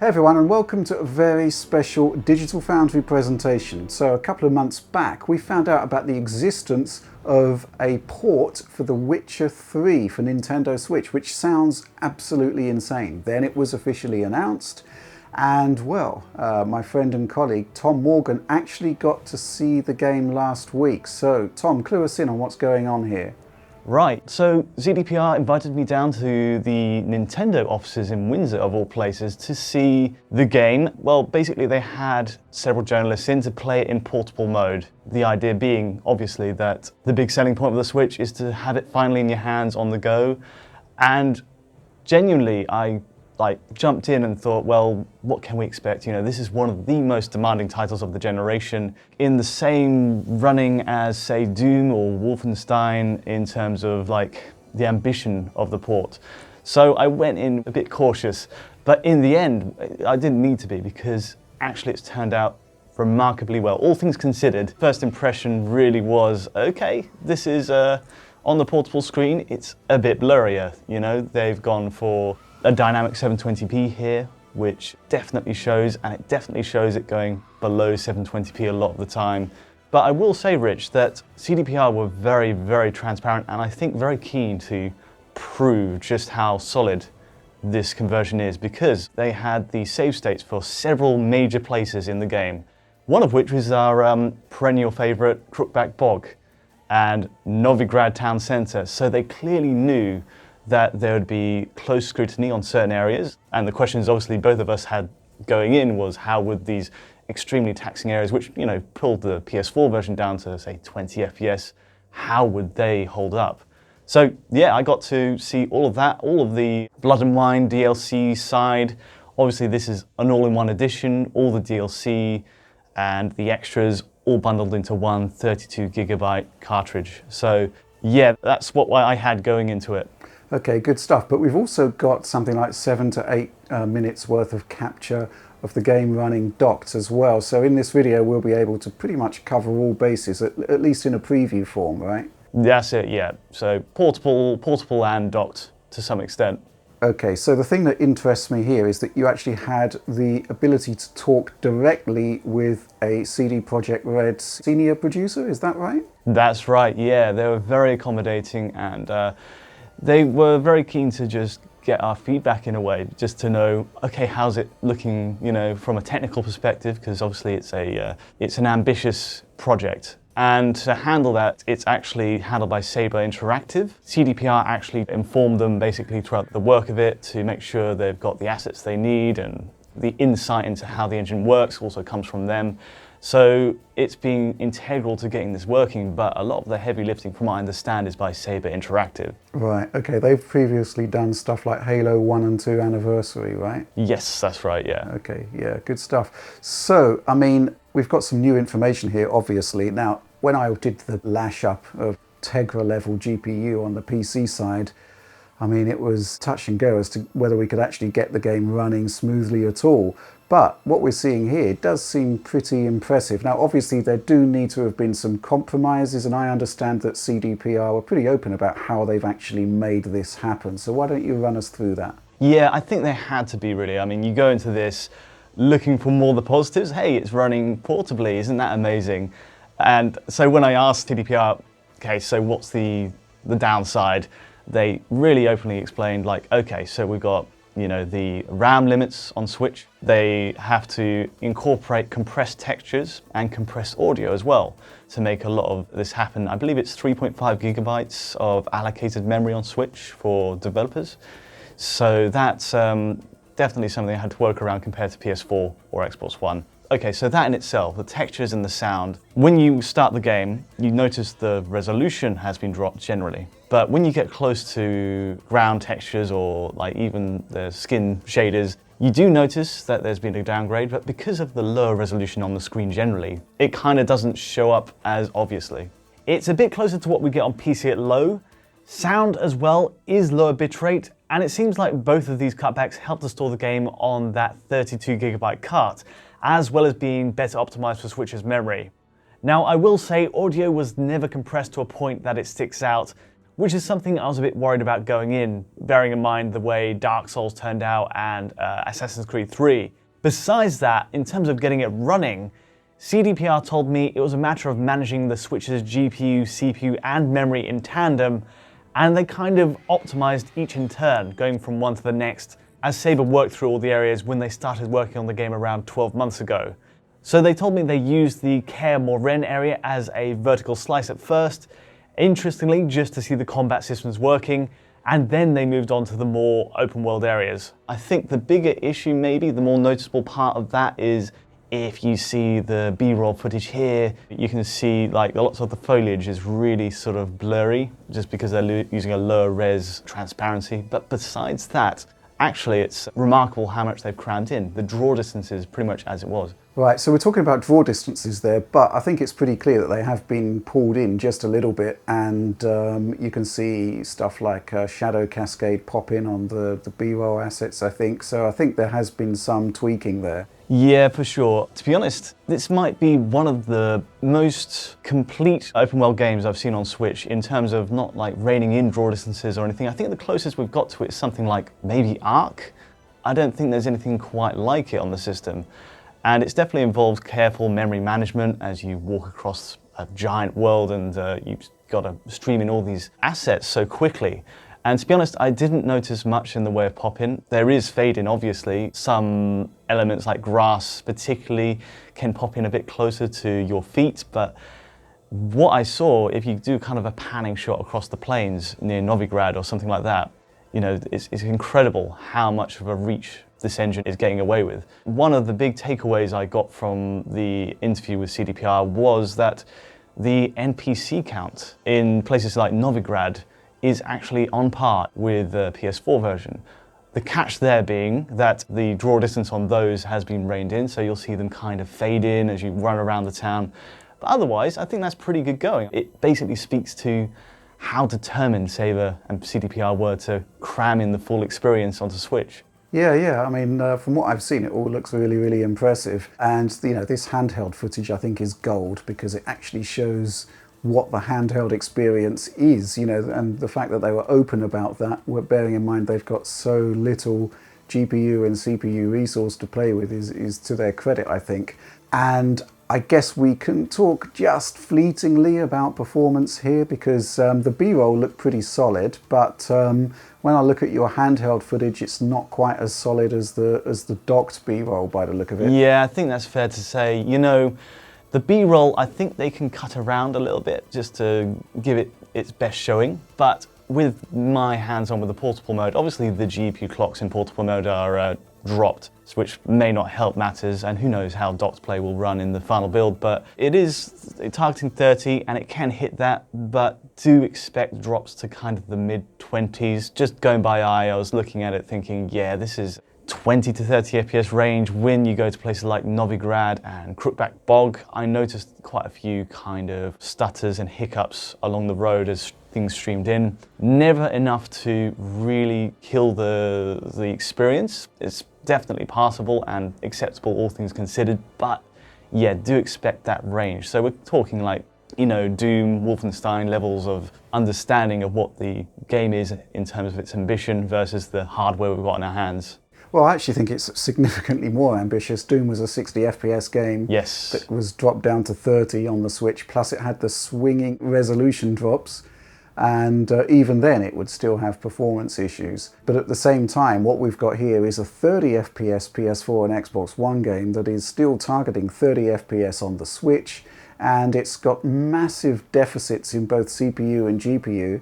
Hey everyone, and welcome to a very special Digital Foundry presentation. So a couple of months back we found out about the existence of a port for The Witcher 3 for Nintendo Switch, which sounds absolutely insane. Then it was officially announced, and well, my friend and colleague Tom Morgan actually got to see the game last week. So Tom, clue us in on what's going on here. Right, so CDPR invited me down to the Nintendo offices in Windsor, of all places, to see the game. Well, basically they had several journalists in to play it in portable mode. The idea being, obviously, that the big selling point of the Switch is to have it finally in your hands on the go. And genuinely, I jumped in and thought, well, what can we expect? You know, this is one of the most demanding titles of the generation, in the same running as, say, Doom or Wolfenstein in terms of the ambition of the port. So I went in a bit cautious, but in the end, I didn't need to be, because actually it's turned out remarkably well. All things considered, first impression really was, okay, this is on the portable screen, it's a bit blurrier. You know, they've gone for a dynamic 720p here, which definitely shows, and it definitely shows it going below 720p a lot of the time. But I will say, Rich, that CDPR were very, very transparent, and I think very keen to prove just how solid this conversion is, because they had the save states for several major places in the game. One of which was our perennial favorite Crookback Bog and Novigrad Town Center. So they clearly knew that there would be close scrutiny on certain areas. And the questions obviously both of us had going in was, how would these extremely taxing areas, which, you know, pulled the PS4 version down to, say, 20 FPS, how would they hold up? So yeah, I got to see all of that, all of the Blood and Wine DLC side. Obviously this is an all-in-one edition, all the DLC and the extras all bundled into one 32 gigabyte cartridge. So yeah, that's what I had going into it. Okay, good stuff. But we've also got something like 7 to 8 minutes worth of capture of the game running docked as well. So in this video, we'll be able to pretty much cover all bases, at least in a preview form, right? That's it, yeah. So portable and docked to some extent. Okay, so the thing that interests me here is that you actually had the ability to talk directly with a CD Projekt Red senior producer, is that right? That's right, yeah. They were very accommodating, and they were very keen to just get our feedback in a way, just to know, okay, how's it looking, you know, from a technical perspective, because obviously it's an ambitious project. And to handle that, it's actually handled by Saber Interactive. CDPR actually informed them basically throughout the work of it to make sure they've got the assets they need, and the insight into how the engine works also comes from them. So it's been integral to getting this working, but a lot of the heavy lifting, from what I understand, is by Saber Interactive. Right, okay, they've previously done stuff like Halo 1 and 2 Anniversary, right? Yes, that's right, yeah. Okay, yeah, good stuff. So, I mean, we've got some new information here, obviously. Now, when I did the lash up of Tegra level GPU on the PC side, I mean, it was touch and go as to whether we could actually get the game running smoothly at all. But what we're seeing here does seem pretty impressive. Now, obviously, there do need to have been some compromises, and I understand that CDPR were pretty open about how they've actually made this happen. So why don't you run us through that? Yeah, I think they had to be, really. I mean, you go into this looking for more of the positives. Hey, it's running portably, isn't that amazing? And so when I asked CDPR, okay, so what's the downside? They really openly explained, like, okay, so we've got, you know, the RAM limits on Switch. They have to incorporate compressed textures and compressed audio as well to make a lot of this happen. I believe it's 3.5 gigabytes of allocated memory on Switch for developers. So that's definitely something I had to work around compared to PS4 or Xbox One. Okay, so that in itself, the textures and the sound, when you start the game, you notice the resolution has been dropped generally. But when you get close to ground textures or like even the skin shaders, you do notice that there's been a downgrade, but because of the lower resolution on the screen generally, it kind of doesn't show up as obviously. It's a bit closer to what we get on PC at low. Sound as well is lower bitrate, and it seems like both of these cutbacks help to store the game on that 32 gigabyte cart, as well as being better optimized for Switch's memory. Now, I will say audio was never compressed to a point that it sticks out. which is something I was a bit worried about going in, bearing in mind the way Dark Souls turned out and Assassin's Creed 3. Besides that, in terms of getting it running, CDPR told me it was a matter of managing the Switch's GPU, CPU, and memory in tandem, and they kind of optimized each in turn, going from one to the next, as Saber worked through all the areas when they started working on the game around 12 months ago. So they told me they used the Kaer Morhen area as a vertical slice at first, interestingly just to see the combat systems working, and then they moved on to the more open world areas. I think the bigger issue, maybe the more noticeable part of that, is if you see the B-roll footage here, you can see like lots of the foliage is really sort of blurry just because they're using a lower res transparency. But besides that, actually it's remarkable how much they've crammed in. The draw distance is pretty much as it was. Right, so we're talking about draw distances there, but I think it's pretty clear that they have been pulled in just a little bit, and you can see stuff like shadow cascade pop in on the B-roll assets, I think. So I think there has been some tweaking there. Yeah, for sure. To be honest, this might be one of the most complete open world games I've seen on Switch in terms of not like reining in draw distances or anything. I think the closest we've got to it is something like maybe Ark. I don't think there's anything quite like it on the system. And it's definitely involves careful memory management as you walk across a giant world and you've got to stream in all these assets so quickly. And to be honest, I didn't notice much in the way of pop-in. There is fade-in, obviously. Some elements like grass particularly can pop in a bit closer to your feet, but what I saw, if you do kind of a panning shot across the plains near Novigrad or something like that, you know, it's incredible how much of a reach this engine is getting away with. One of the big takeaways I got from the interview with CDPR was that the NPC count in places like Novigrad is actually on par with the PS4 version. The catch there being that the draw distance on those has been reined in, so you'll see them kind of fade in as you run around the town. But otherwise, I think that's pretty good going. It basically speaks to how determined Saber and CDPR were to cram in the full experience onto Switch. Yeah. I mean, from what I've seen, it all looks really, really impressive. And, you know, this handheld footage, I think, is gold because it actually shows what the handheld experience is, you know, and the fact that they were open about that, bearing in mind they've got so little GPU and CPU resource to play with, is to their credit, I think. And I guess we can talk just fleetingly about performance here because the B-roll looked pretty solid, but when I look at your handheld footage, it's not quite as solid as the docked B-roll by the look of it. Yeah, I think that's fair to say. You know, the B-roll, I think they can cut around a little bit just to give it its best showing, but with my hands-on with the portable mode, obviously the GPU clocks in portable mode are dropped, which may not help matters, and who knows how docked play will run in the final build, but it is targeting 30 and it can hit that, but do expect drops to kind of the mid-20s. Just going by eye, I was looking at it thinking, yeah, this is 20 to 30 FPS range. When you go to places like Novigrad and Crookback Bog, I noticed quite a few kind of stutters and hiccups along the road as things streamed in. Never enough to really kill the experience. It's definitely passable and acceptable, all things considered, but yeah, do expect that range. So we're talking like, you know, Doom, Wolfenstein levels of understanding of what the game is in terms of its ambition versus the hardware we've got in our hands. Well, I actually think it's significantly more ambitious. Doom was a 60 FPS game Yes. that was dropped down to 30 on the Switch, plus it had the swinging resolution drops, and even then it would still have performance issues. But at the same time, what we've got here is a 30 FPS PS4 and Xbox One game that is still targeting 30 FPS on the Switch, and it's got massive deficits in both CPU and GPU,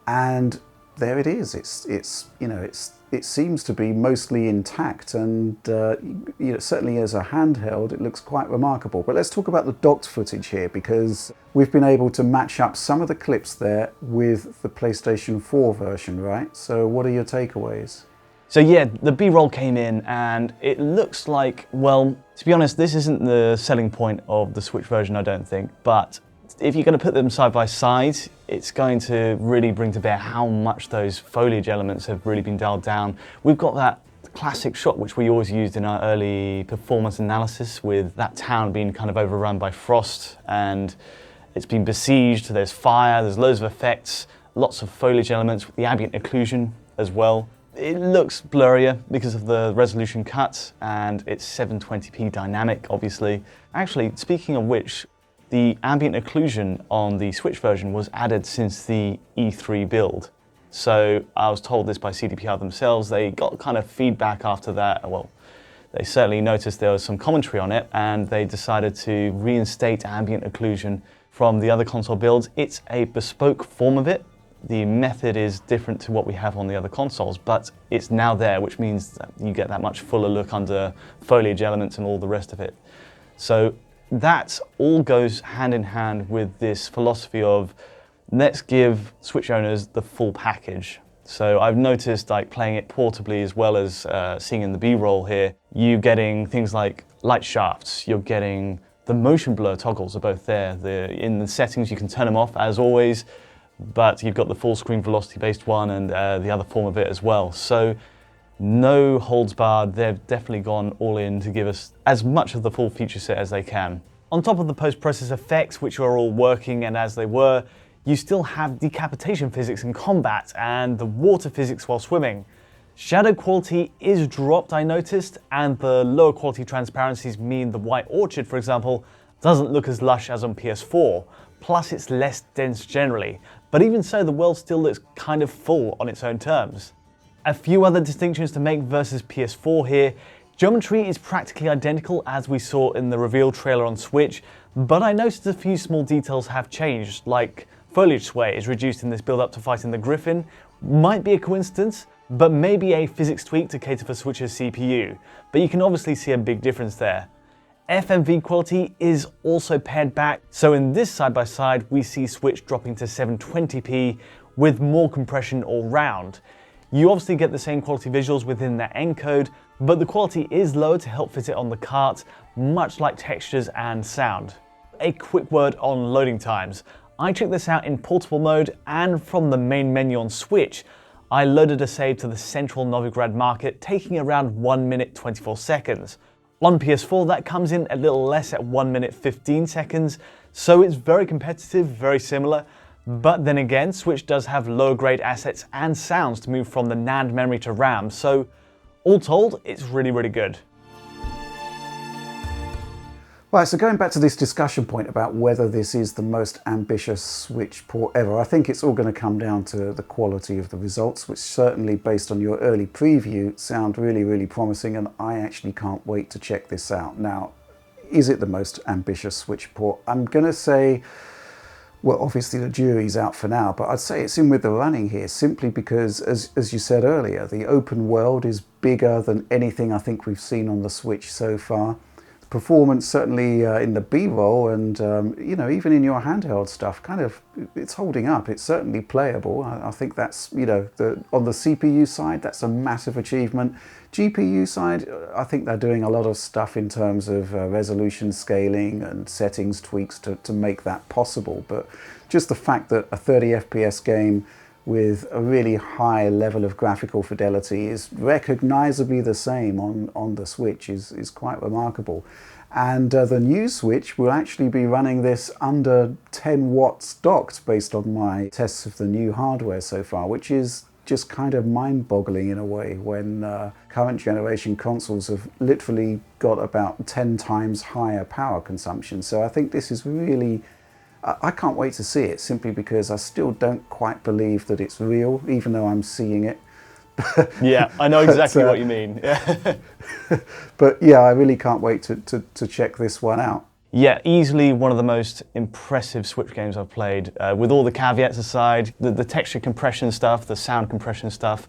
and there it is. It seems to be mostly intact, and certainly as a handheld, it looks quite remarkable. But let's talk about the docked footage here, because we've been able to match up some of the clips there with the PlayStation 4 version, right? So what are your takeaways? So yeah, the B-roll came in and it looks like, well, to be honest, this isn't the selling point of the Switch version, I don't think, but if you're going to put them side by side, it's going to really bring to bear how much those foliage elements have really been dialed down. We've got that classic shot which we always used in our early performance analysis with that town being kind of overrun by frost and it's been besieged, there's fire, there's loads of effects. lots of foliage elements with the ambient occlusion as well. It looks blurrier because of the resolution cut, and it's 720p dynamic, obviously. Actually, speaking of which, the ambient occlusion on the Switch version was added since the E3 build. So I was told this by CDPR themselves. They got kind of feedback after that. Well, they certainly noticed there was some commentary on it, and they decided to reinstate ambient occlusion from the other console builds. It's a bespoke form of it. The method is different to what we have on the other consoles, but it's now there, which means that you get that much fuller look under foliage elements and all the rest of it. So that all goes hand in hand with this philosophy of let's give Switch owners the full package. So I've noticed, like, playing it portably as well as seeing in the B-roll here, you getting things like light shafts, you're getting the motion blur toggles are both there. In the settings you can turn them off as always, but you've got the full screen velocity based one and the other form of it as well. So no holds barred, they've definitely gone all in to give us as much of the full feature set as they can. On top of the post-process effects, which are all working and as they were, you still have decapitation physics in combat and the water physics while swimming. Shadow quality is dropped, I noticed, and the lower quality transparencies mean the White Orchid, for example, doesn't look as lush as on PS4, plus it's less dense generally. But even so, the world still looks kind of full on its own terms. A few other distinctions to make versus PS4 here. Geometry is practically identical as we saw in the reveal trailer on Switch, but I noticed a few small details have changed, like foliage sway is reduced in this build up to fighting the Griffin. Might be a coincidence, but maybe a physics tweak to cater for Switch's CPU. But you can obviously see a big difference there. FMV quality is also pared back, so in this side-by-side we see Switch dropping to 720p with more compression all round. You obviously get the same quality visuals within that encode, but the quality is lower to help fit it on the cart, much like textures and sound. A quick word on loading times. I checked this out in portable mode, and from the main menu on Switch, I loaded a save to the central Novigrad market, taking around 1 minute 24 seconds. On PS4, that comes in a little less at 1 minute 15 seconds, so it's very competitive, very similar. But then again, Switch does have lower grade assets and sounds to move from the NAND memory to RAM, so all told, it's really good. Right, so going back to this discussion point about whether this is the most ambitious Switch port ever, I think it's all going to come down to the quality of the results, which certainly, based on your early preview, sound really promising, and I actually can't wait to check this out. Now, is it the most ambitious Switch port? I'm going to say, well, obviously the jury's out for now, but I'd say it's in with the running here, simply because, as you said earlier, the open world is bigger than anything I think we've seen on the Switch so far. Performance certainly in the B-roll and you know, even in your handheld stuff, kind of, it's holding up. It's certainly playable. I think that's, you know, on the CPU side, that's a massive achievement. GPU side, I think they're doing a lot of stuff in terms of resolution scaling and settings tweaks to make that possible. But just the fact that a 30 FPS game with a really high level of graphical fidelity is recognizably the same on the Switch is quite remarkable. And the new Switch will actually be running this under 10 watts docked based on my tests of the new hardware so far, which is just kind of mind-boggling in a way when current generation consoles have literally got about 10 times higher power consumption. So I think this is really, I can't wait to see it, simply because I still don't quite believe that it's real, even though I'm seeing it. Yeah, I know exactly what you mean. Yeah. But yeah, I really can't wait to check this one out. Yeah, easily one of the most impressive Switch games I've played. With all the caveats aside, the texture compression stuff, the sound compression stuff,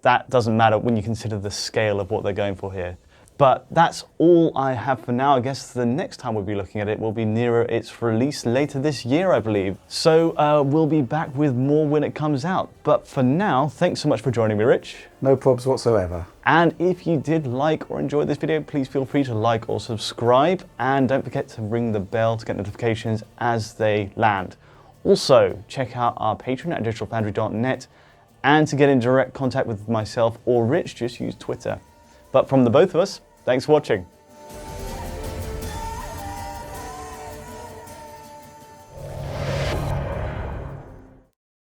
that doesn't matter when you consider the scale of what they're going for here. But that's all I have for now. I guess the next time we'll be looking at it will be nearer its release later this year, I believe. So we'll be back with more when it comes out. But for now, thanks so much for joining me, Rich. No probs whatsoever. And if you did like or enjoy this video, please feel free to like or subscribe. And don't forget to ring the bell to get notifications as they land. Also, check out our Patreon at digitalfoundry.net. And to get in direct contact with myself or Rich, just use Twitter. But from the both of us, thanks for watching.